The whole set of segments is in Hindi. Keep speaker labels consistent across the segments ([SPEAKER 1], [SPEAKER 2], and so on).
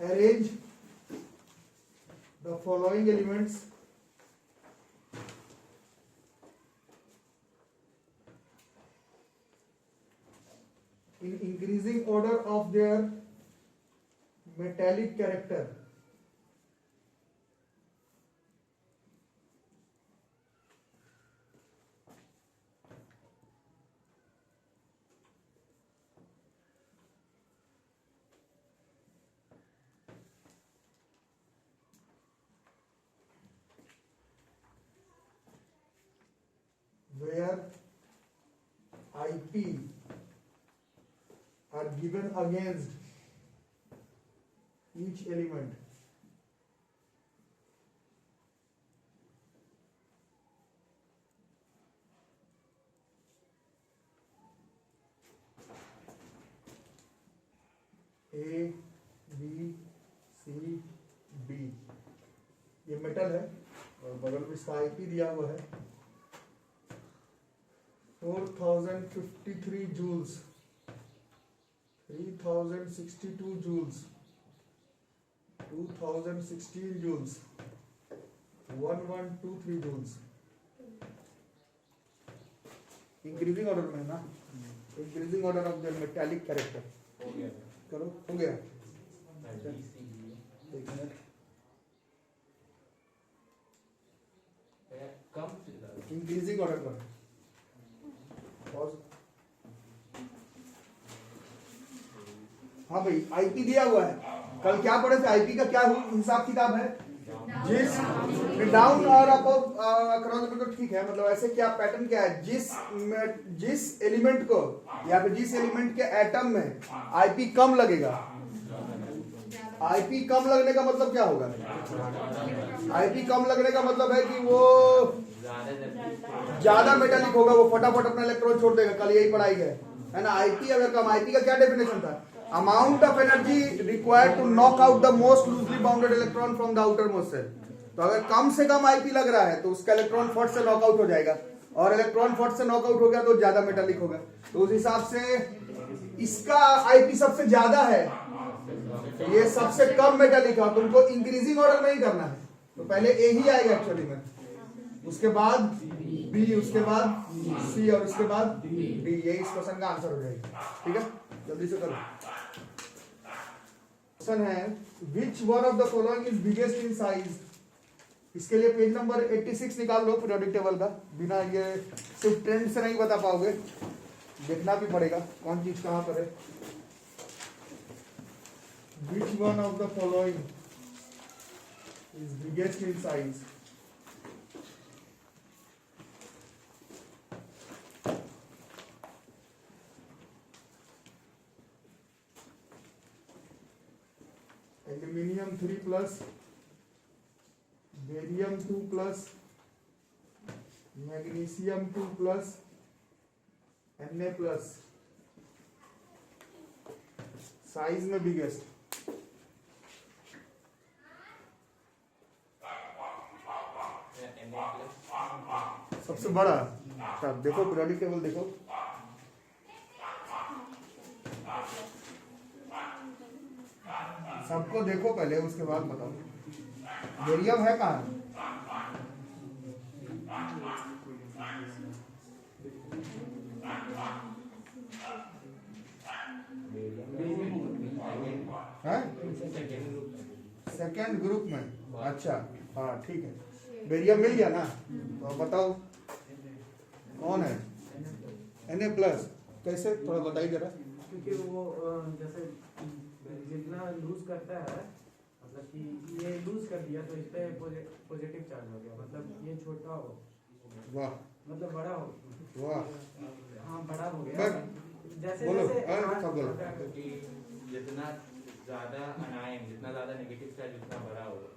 [SPEAKER 1] arrange the following elements in increasing order of their metallic character. Where IP are given against each element. A, B, C, D ये मेटल है और बगल में इसका IP दिया हुआ है 4053 joules, 3062 joules, 2016 joules, 1123 joules. Increasing order में ना, increasing order of the metallic character. हो गया. करो, हो गया. एक मिनट. इंक्रीजिंग ऑर्डर पर. हाँ भाई आईपी दिया हुआ है. कल क्या पढ़े थे? आईपी का क्या हिसाब किताब है? जिस डाउन और अप अक्रॉस में तो ठीक है, मतलब ऐसे क्या पैटर्न क्या है? जिस एलिमेंट को या फिर जिस एलिमेंट के एटम में आईपी कम लगेगा. आईपी कम लगने का मतलब क्या होगा? आईपी कम लगने का मतलब है कि वो ज्यादा मेटालिक होगा, वो फटाफट अपना इलेक्ट्रॉन छोड़ देगा. कल यही पढ़ाई गया है ना. आईपी अगर कम, आईपी का क्या डेफिनेशन था? Amount of energy required to knock out the most loosely bounded electron from the outermost shell. तो अगर कम से कम आईपी लग रहा है तो उसका इलेक्ट्रॉन फट से नॉकआउट हो जाएगा, और इलेक्ट्रॉन फट से नॉकआउट हो गया तो ज्यादा मेटालिक होगा. तो उस हिसाब से इसका आईपी सबसे ज्यादा है, ये सबसे कम मेटालिक है. तुमको इंक्रीजिंग ऑर्डर में ही करना है. तो पहले ए ही आएगा एक्चुअली में, उसके बाद बी, उसके बाद सी और उसके बाद डी. ये इस क्वेश्चन का आंसर हो जाएगा. ठीक है, जल्दी से करो. क्वेश्चन है which one of the following is biggest in size. इसके लिए पेज नंबर 86 निकाल लो पीरियोडिक टेबल का. बिना ये सिर्फ ट्रेंड से नहीं बता पाओगे, देखना भी पड़ेगा कौन चीज कहां पर है. Which one of the following is biggest in size? Aluminium 3 plus, barium 2 plus, magnesium 2 plus, Na plus. Size में बिगेस्ट. सबसे बड़ा. अच्छा देखो पीरियोडिक टेबल देखो. सबको देखो पहले, उसके बाद बताओ. बेरियम है कहाँ? सेकेंड ग्रुप में. अच्छा हाँ ठीक है. बेरियम मिल गया ना. तो बताओ कौन है? Na plus. कैसे थोड़ा बताइए जरा.
[SPEAKER 2] क्योंकि वो जैसे जितना लूज करता है, मतलब कि ये लूज कर दिया तो इस पे पॉजिटिव चार्ज हो गया, मतलब ये छोटा हो.
[SPEAKER 1] वाह.
[SPEAKER 2] मतलब बड़ा हो.
[SPEAKER 1] वाह.
[SPEAKER 2] हाँ बड़ा हो गया. जैसे
[SPEAKER 3] क्योंकि जितना ज्यादा अनायन, जितना ज्यादा नेगेटिव चार्ज उतना बड़ा होगा.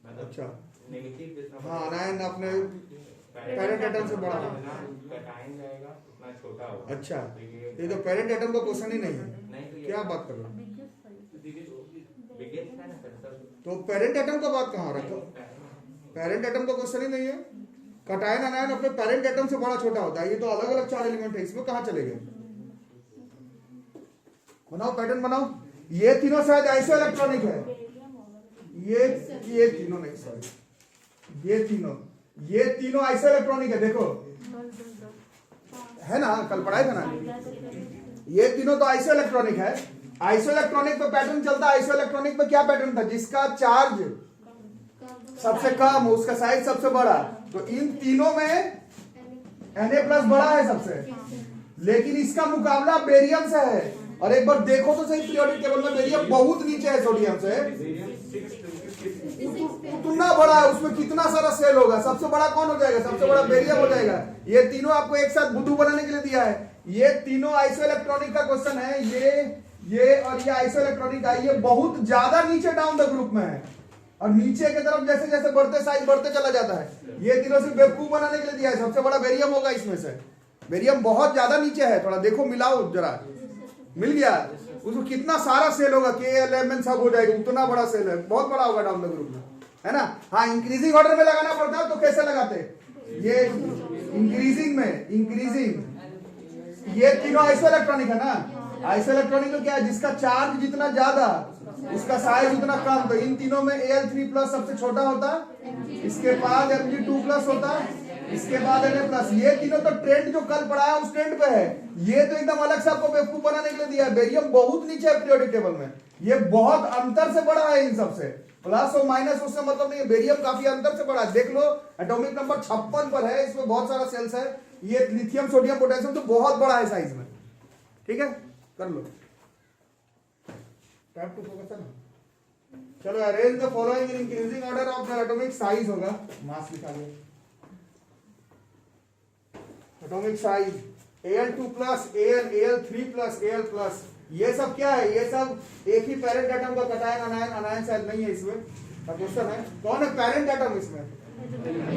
[SPEAKER 3] मतलब
[SPEAKER 1] अच्छा
[SPEAKER 3] नेगेटिव जितना
[SPEAKER 1] हाँ अनायन अपने पेरेंट एटम से बड़ा है.
[SPEAKER 3] टाइम जाएगा उतना छोटा होगा.
[SPEAKER 1] अच्छा ये तो पेरेंट एटम का क्वेश्चन ही नहीं है.
[SPEAKER 3] नहीं तो
[SPEAKER 1] क्या बात कर रहे हो?
[SPEAKER 3] बिगेस्ट है ना सर.
[SPEAKER 1] तो पेरेंट एटम का बात कहाँ रखो? पेरेंट एटम का क्वेश्चन ही नहीं है. कटायन अनायन अपने पेरेंट एटम से बड़ा छोटा होता है. ये तो अलग अलग 4 एलिमेंट है, इसमें कहाँ चले गए? बनाओ पैटर्न बनाओ. ये तीनों शायद आइसो इलेक्ट्रॉनिक है, ये तीनों नहीं, सॉरी, ये तीनों आइसो इलेक्ट्रॉनिक है, देखो है ना, कल पढ़ाया था ना, ये तीनों तो आइसो इलेक्ट्रॉनिक है। आइसो इलेक्ट्रॉनिक पे पैटर्न चलता है, आइसो इलेक्ट्रॉनिक पे क्या पैटर्न था, जिसका चार्ज सबसे कम उसका साइज सबसे बड़ा, तो इन तीनों में Na+ बड़ा है सबसे, लेकिन इसका मुकाबला बेरियम से है। और एक बार देखो तो सही, पीरियोडिक टेबल में बेरियम बहुत नीचे है सोडियम से, उतना बड़ा है, उसमें कितना सारा सेल होगा, सबसे बड़ा कौन हो जाएगा, सबसे बड़ा बेरियम हो जाएगा। ये तीनों आपको एक साथ बुद्धू बनाने के लिए दिया है। ये तीनों आइसो इलेक्ट्रॉनिक का क्वेश्चन है, ये और ये आइसो इलेक्ट्रॉनिक का, ये बहुत ज्यादा नीचे डाउन द ग्रुप में है, और नीचे की तरफ जैसे जैसे बढ़ते साइज बढ़ते चला जाता है। ये तीनों सिर्फ बेवकूफ बनाने के लिए दिया है, सबसे बड़ा बेरियम होगा इसमें से। बेरियम बहुत ज्यादा नीचे है, थोड़ा देखो मिलाओ जरा, मिल गया, उसको कितना सारा सेल होगा, K-L-M-N सब हो जाएगा, उतना बड़ा सेल है, बहुत बड़ा होगा डाउन द ग्रुप में, है ना। हाँ, इंक्रीजिंग ऑर्डर में लगाना पड़ता है, तो कैसे लगाते, ये इंक्रीजिंग में, ये तीनों आइसो इलेक्ट्रॉनिक है ना। आइसो इलेक्ट्रॉनिक तो क्या है, जिसका चार्ज जितना ज्यादा उसका साइज उतना कम, तो इन तीनों में Al3+ सबसे छोटा होता, इसके बाद Mg2+ होता, इसके बाद Na+। ये तीनों तो ट्रेंड जो कल पढ़ाया उस ट्रेंड पे है, ये तो एकदम अलग से आपको बेवकूफ बनाने के लिए दिया है। बेरियम बहुत नीचे है पीरियोडिक टेबल में, ये बहुत अंतर से बड़ा है इन सबसे, प्लस और माइनस उससे मतलब नहीं है, बेरियम काफी अंतर से बड़ा है। देख लो एटॉमिक नंबर 56 पर है, इसमें बहुत सारा सेल्स है, ये लिथियम सोडियम पोटेशियम तो बहुत बड़ा है साइज में, ठीक है, कर लो, टाइम टू फोकस है ना। चलो, arrange the following in increasing order of the atomic size होगा, मास लिखा गया, atomic size Al2+, Al3+, Al+, ये सब क्या है, ये सब एक ही पेरेंट एटम का कटायन अनायन, अनायन शायद नहीं है इसमें, क्वेश्चन है कौन है पेरेंट एटम इसमें,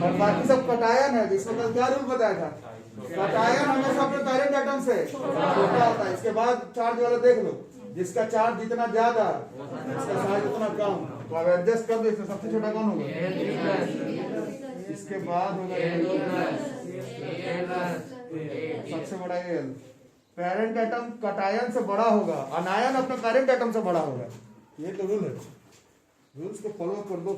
[SPEAKER 1] और बाकी सब कटायन है। जिसमें कल क्या रूल बताया था, कटायन हमेशा अपने पेरेंट एटम से छोटा होता है। इसके बाद चार्ज वाला देख लो, जिसका चार्ज जितना ज्यादा इसका साइज उतना कम, तो अब एडजस्ट कर दो, इसमें सबसे छोटा कौन होगा, इसके बाद होगा सबसे बड़ा Al। पेरेंट एटम कटायन से बड़ा होगा, अनायन अपने पेरेंट एटम से बड़ा होगा, ये तो रूल है, रूल्स को फॉलो कर दो।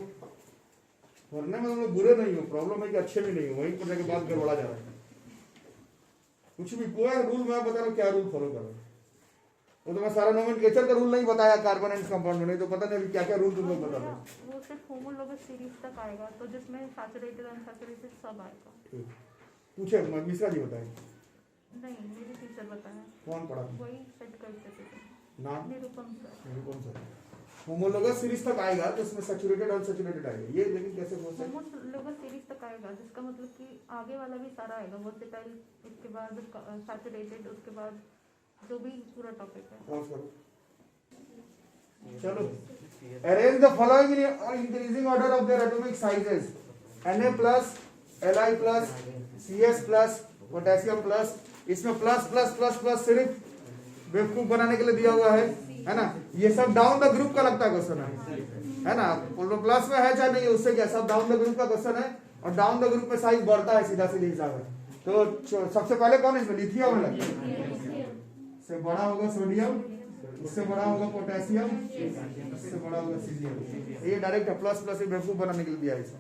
[SPEAKER 1] पढ़ने में तुम लोग बुरे नहीं हो, प्रॉब्लम है कि अच्छे भी नहीं हो, वहीं पढ़ने के बाद गड़बड़ा जा रहा है। कुछ भी कोई रूल मैं बता रहा हूँ, क्या रूल फॉलो करो, वो तो मैं सारा नोमेनक्लेचर का रूल नहीं बताया कार्बन एंड कंपाउंड में, नहीं तो पता नहीं क्या क्या रूल तुम लोग बता रहे हो।
[SPEAKER 4] वो सिर्फ होमोलोगस सीरीज तक आएगा, तो जिसमें सैचुरेटेड अनसैचुरेटेड सब आएगा।
[SPEAKER 1] पूछे मिश्रा जी बताए,
[SPEAKER 4] नहीं मेरे टीचर बताया,
[SPEAKER 1] कौन पढ़ा,
[SPEAKER 4] वही सेट करते थे
[SPEAKER 1] नाम
[SPEAKER 4] निरुपम सर।
[SPEAKER 1] होमोलोगस सीरीज तक आएगा, तो इसमें सैचुरेटेड अनसैचुरेटेड आएगा, ये लेकिन कैसे हो सकता है,
[SPEAKER 4] होमोलोगस सीरीज तक आएगा, जिसका मतलब कि आगे वाला भी सारा आएगा, वो सेटाइल, उसके बाद सैचुरेटेड, उसके बाद जो भी पूरा टॉपिक है।
[SPEAKER 1] चलो, arrange the following in increasing order of their atomic sizes, Na+, Li+, Cs+, potassium plus, इसमें प्लस प्लस प्लस प्लस सिर्फ बेवकूफ बनाने के लिए दिया हुआ है ना। ये सब डाउन द ग्रुप का लगता है क्वेश्चन है ना, प्लस में है चाहे नहीं, उससे क्या, सब डाउन द ग्रुप का क्वेश्चन है, और डाउन द ग्रुप में साइज बढ़ता है सीधा सीधे हिसाब है। तो सबसे पहले कौन है इसमें, लिथियम है, से बड़ा होगा सोडियम, उससे बड़ा होगा पोटेशियम, उससे बड़ा होगा सीजियम। ये डायरेक्ट है, प्लस प्लस बेवकूफ बनाने के लिए दिया है इसे,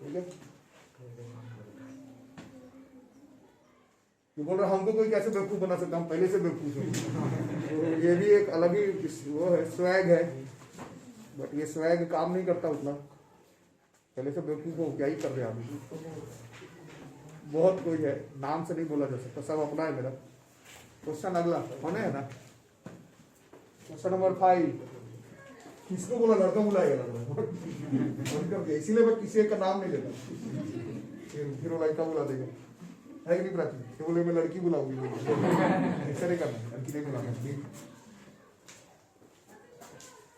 [SPEAKER 1] ठीक है। बोल रहा हमको कोई कैसे बेवकूफ बना सकता, हम पहले से बेवकूफ हैं। तो ये भी एक अलग ही वो है, स्वैग है, बट ये स्वैग काम नहीं करता उतना, पहले से बेवकूफ हो क्या ही कर रहे आदमी। बहुत कोई है, नाम से नहीं बोला जा सकता, सब अपना है मेरा। क्वेश्चन अगला होने है ना, क्वेश्चन नंबर 5, किसको बोला, लड़का बुलाएगा, इसीलिए मैं किसी का नाम नहीं लेता, फिर वो लड़का बुला देगा, है कि नहीं प्राची, तो बोले मैं लड़की बुलाऊंगी, ऐसा नहीं करना, लड़की नहीं बुलाना।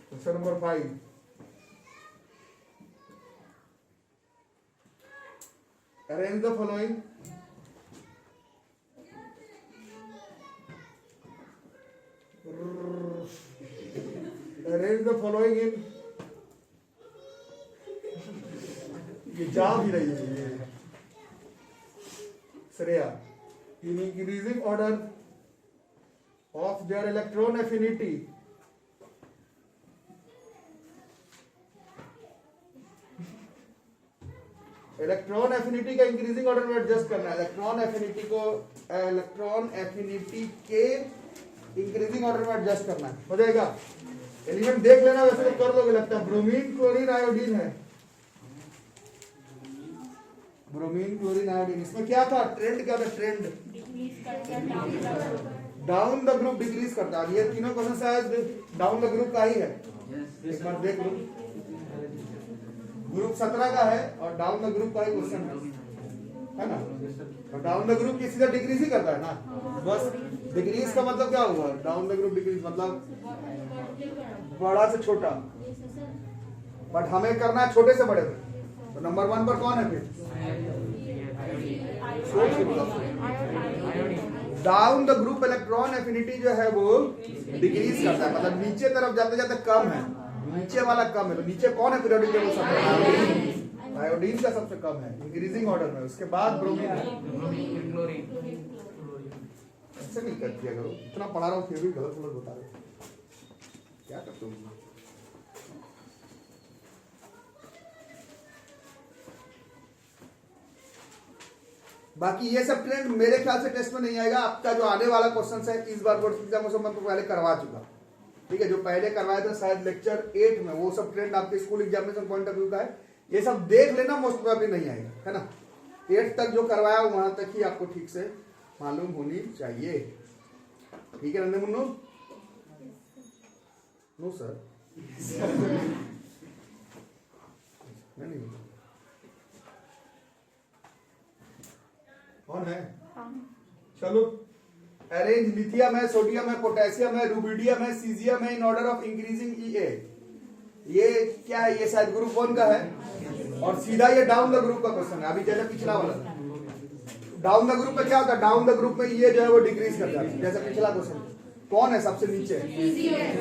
[SPEAKER 1] Question number 5, arrange the following in ये जा भी रही है ये Shreya, in increasing order of their electron affinity electron affinity का इंक्रीजिंग ऑर्डर में एडजस्ट करना है। इलेक्ट्रॉन एफिनिटी के इंक्रीजिंग ऑर्डर में एडजस्ट करना है, हो जाएगा। एलिमेंट देख लेना, वैसे तो कर लोगे लगता है। ब्रोमीन क्लोरीन आयोडीन है, ब्रोमीन क्लोरीन आयोडीन। इसमें क्या था ट्रेंड, क्या था trend? Down the group decrease करता है। ये तीनों क्वेश्चन शायद डाउन द ग्रुप का ही है, एक बार देख लो। ग्रुप 17 का है और डाउन द ग्रुप का ही क्वेश्चन है ना। और डाउन द ग्रुप की सीधा डिक्रीज ही करता है ना, बस। डिक्रीज का मतलब क्या हुआ? डाउन द ग्रुप डिक्रीज मतलब बड़ा से छोटा, बट हमें करना है छोटे से बड़े में। तो नंबर 1 पर कौन है फिर? Down the group electron affinity जो है वो डिक्रीज करता है, मतलब नीचे तरफ जाते जाते कम है, नीचे वाला कम है। तो नीचे कौन है पीरियोडिक टेबल सबसे? आयोडीन का सबसे कम है इंक्रीजिंग ऑर्डर में। उसके बाद ब्रोमीन है। ऐसे नहीं कर दिया करो, इतना पढ़ा रहा हूँ फिर भी गलत गलत बता रहे हो, क्या करते हो? बाकी ये सब ट्रेंड मेरे ख्याल से टेस्ट में नहीं आएगा। आपका जो आने वाला क्वेश्चन है इस बार बोर्ड एग्जाम में मैं तो पहले करवा चुका, ठीक है। जो पहले करवाया था शायद लेक्चर 8 में, वो सब ट्रेंड आपके school examination point of view का है। ये सब देख लेना, मोस्ट प्रोबेबली नहीं आएगा, है ना। 8 तक जो करवाया वहां तक ही आपको ठीक से मालूम होनी चाहिए, ठीक है। नंदे मुन्नू नो सर नहीं कौन है? चलो, अरेंज लिथियम है, सोडियम है, पोटेशियम है, रुबिडियम है, सीजियम है इन ऑर्डर ऑफ इंक्रीजिंग ईए। ये क्या है? ये शायद ग्रुप 1 का है और सीधा ये डाउन द ग्रुप का क्वेश्चन है। अभी जैसे पिछला वाला डाउन द ग्रुप में क्या होता है? डाउन द ग्रुप में ये जो है वो डिक्रीज कर जाता है, जैसे पिछला क्वेश्चन। कौन है सबसे नीचे?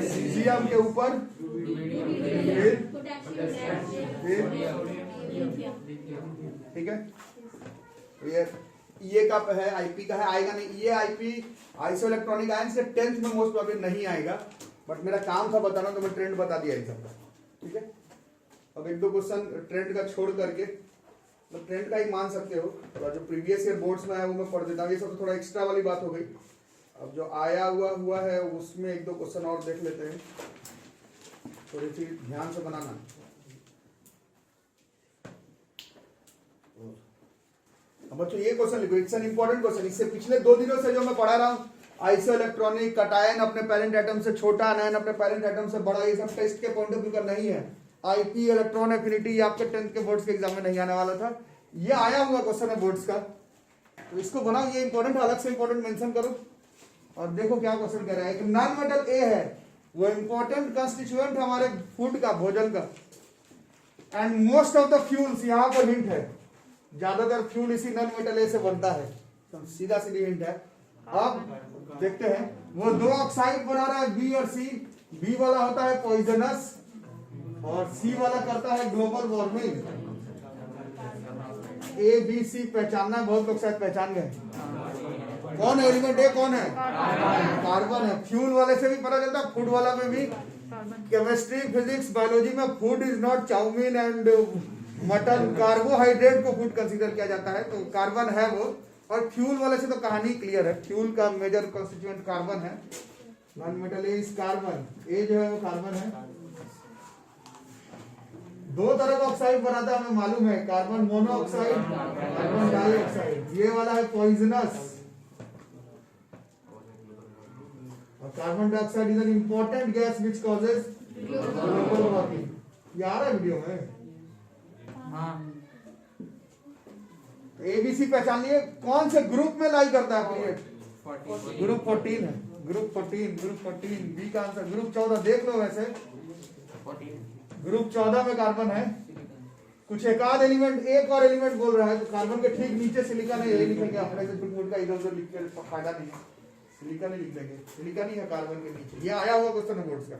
[SPEAKER 1] सीजियम के ऊपर ठीक है। ये का है, आईपी का है, आएगा नहीं। ये आईपी आइसो इलेक्ट्रॉनिक आयन से 10th में मोस्ट प्रोबेबली नहीं आएगा, बट मेरा काम था बताना तो मैं ट्रेंड बता दिया इन सबका, ठीक है। अब एक दो क्वेश्चन ट्रेंड का छोड़ करके, मतलब ट्रेंड का ही मान सकते हो, थोड़ा जो प्रीवियस ईयर बोर्ड्स में आया वो मैं पढ़ देता हूँ। ये सब तो थोड़ा एक्स्ट्रा वाली बात हो गई। अब जो आया हुआ है उसमें एक दो क्वेश्चन और देख लेते हैं, थोड़ी सी ध्यान से बनाना। अब बच्चों ये क्वेश्चन लिखो, इट्स एन इंपॉर्टेंट क्वेश्चन। इससे पिछले 2 दिनों से जो मैं पढ़ा रहा हूँ, आइसो इलेक्ट्रॉनिक, कटायन अपने पेरेंट एटम से छोटा, आयन अपने पेरेंट एटम से बड़ा, ये सब टेस्ट के पॉइंट ऑफ व्यू का नहीं है। आईपी, इलेक्ट्रॉन एफिनिटी आपके 10th के बोर्ड्स के एग्जाम में नहीं आने वाला था। ये आया हुआ क्वेश्चन है बोर्ड्स का, तो इसको बनाओ, ये इंपॉर्टेंट, अलग से इंपॉर्टेंट मेंशन करो। और देखो क्या क्वेश्चन कह रहा है। नॉन मेटल ए है, वो इंपॉर्टेंट कंस्टिट्यूएंट हमारे फूड का, भोजन का। And most of the fuels, यहाँ पर हिंट है, ज्यादातर फ्यूल इसी नॉन मेटल ए से बनता है, तो सीधा सीधी हिंट है। अब देखते हैं, वो 2 ऑक्साइड बना रहा है, बी और सी। बी वाला होता है पॉइजनस और सी वाला करता है global warming. A B C पहचानना, बहुत लोग शायद पहचान गए। कौन है एलिमेंट ए? कौन है? कार्बन है। फ्यूल वाले से भी पता चलता है, फूड वाला में भी। केमिस्ट्री, फिजिक्स, बायोलॉजी में food is not chow mein and mutton, carbohydrate को फूड कंसीडर किया जाता है, तो कार्बन है वो। और फ्यूल वाले से तो कहानी क्लियर है, फ्यूल का मेजर कंस्टिट्यूएंट कार्बन है। Non metal A is carbon, ए जो है वो कार्बन है। 2 तरह का ऑक्साइड बनाता है, हमें मालूम है, कार्बन मोनोऑक्साइड, कार्बन डाइऑक्साइड। ये वाला है पॉइजनस, और carbon dioxide is an important gas which causes global warming. ये आ रहा है वीडियो में। एबीसी पहचान लिए। कौन से ग्रुप में लाई करता है? ग्रुप 14 है, ग्रुप 14। बी का आंसर ग्रुप 14, देख लो। वैसे ग्रुप 14 में कार्बन है। कुछ एक आध एलिमेंट, एक और एलिमेंट बोल रहा है, तो कार्बन के ठीक नीचे सिलिकॉन है। यही लिखेंगे अपने से, का इधर उधर लिख के फायदा नहीं है, सिलिकॉन ही लिख देंगे। सिलिकॉन ही है कार्बन के नीचे। ये आया हुआ क्वेश्चन है बोर्ड्स का।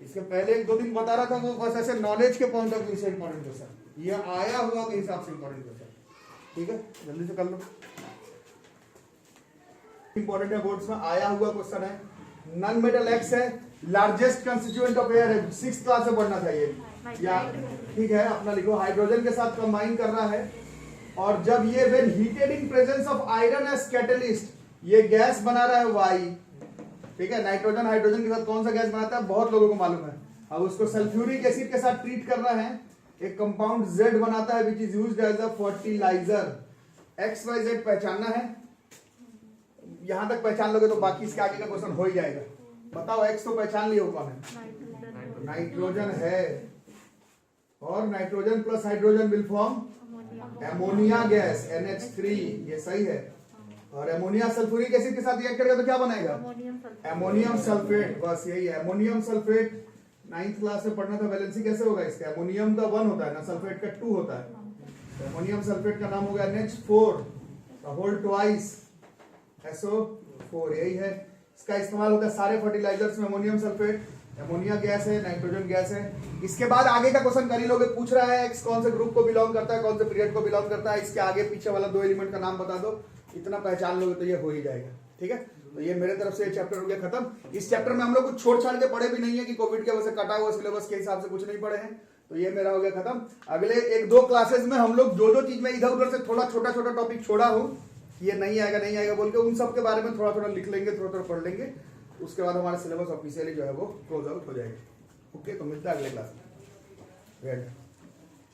[SPEAKER 1] इसके पहले 1-2 दिन बता रहा था, वो बस ऐसे नॉलेज के पॉइंट ऑफ व्यू से इंपॉर्टेंट क्वेश्चन, ये आया हुआ के हिसाब से इंपॉर्टेंट क्वेश्चन, ठीक है। जल्दी से कर लो, इंपॉर्टेंट है, बोर्ड्स में आया हुआ क्वेश्चन है। नॉन मेटल एक्स है, लार्जेस्ट कंस्टिट्यूएंट ऑफ एयर है, 6th क्लास से पढ़ना चाहिए, या ठीक है अपना लिखो। हाइड्रोजन के साथ कंबाइन कर रहा है, और जब ये when heated in presence of iron as catalyst, ये गैस बना रहा है वाई, ठीक है। नाइट्रोजन हाइड्रोजन के साथ कौन सा गैस बनाता है बहुत लोगों को मालूम है। अब उसको सल्फ्यूरिक एसिड के साथ ट्रीट कर रहा है, एक कंपाउंड Z बनाता है which is used as a fertiliser. XYZ पहचानना है, यहां तक पहचान लोगे तो बाकी इसके आगे का क्वेश्चन हो ही जाएगा। बताओ X तो पहचान लिया कौन है, नाइट्रोजन है, और nitrogen plus hydrogen will form ammonia gas NH3, ये सही है। और एमोनिया सल्फ्यूरिक एसिड के साथ रिएक्ट करेगा तो क्या बनेगा, एमोनियम सल्फेट, बस यही है एमोनियम सल्फेट। 9th क्लास में पढ़ना था वैलेंसी कैसे होगा इसका, एमोनियम का 1 होता है ना, सल्फेट का 2 होता है, तो एमोनियम सल्फेट का नाम होगा NH4 होल ट्वाइस SO4, यही है। इसका इस्तेमाल होता है सारे फर्टिलाइजर्स में, एमोनियम सल्फेट, एमोनिया गैस है, नाइट्रोजन गैस है। इसके बाद आगे का क्वेश्चन कर ही लोगे, पूछ रहा है X कौन से ग्रुप को बिलोंग करता है, कौन से पीरियड को बिलोंग करता है, इसके आगे पीछे वाला 2 एलिमेंट का नाम बता दो, इतना पहचान लोगे तो ये हो ही जाएगा, ठीक है। तो ये मेरे तरफ से चैप्टर हो गया खत्म। इस चैप्टर में हम लोग कुछ छोड़ छाड़ के पढ़े भी नहीं है कि कोविड की वजह से कटा हुआ सिलेबस के हिसाब से कुछ नहीं पढ़े हैं, तो ये मेरा हो गया खत्म। अगले 1-2 क्लासेस में हम लोग जो चीज में इधर उधर से थोड़ा छोटा छोटा टॉपिक छोड़ा हूं, ये नहीं आएगा बोल के, उन सब के बारे में थोड़ा थोड़ा लिख लेंगे, थोड़ा थोड़ा पढ़ लेंगे, उसके बाद हमारा सिलेबस ऑफिशियली जो है वो क्लोज आउट हो जाएगा। ओके, तो मिलता है अगले क्लास में।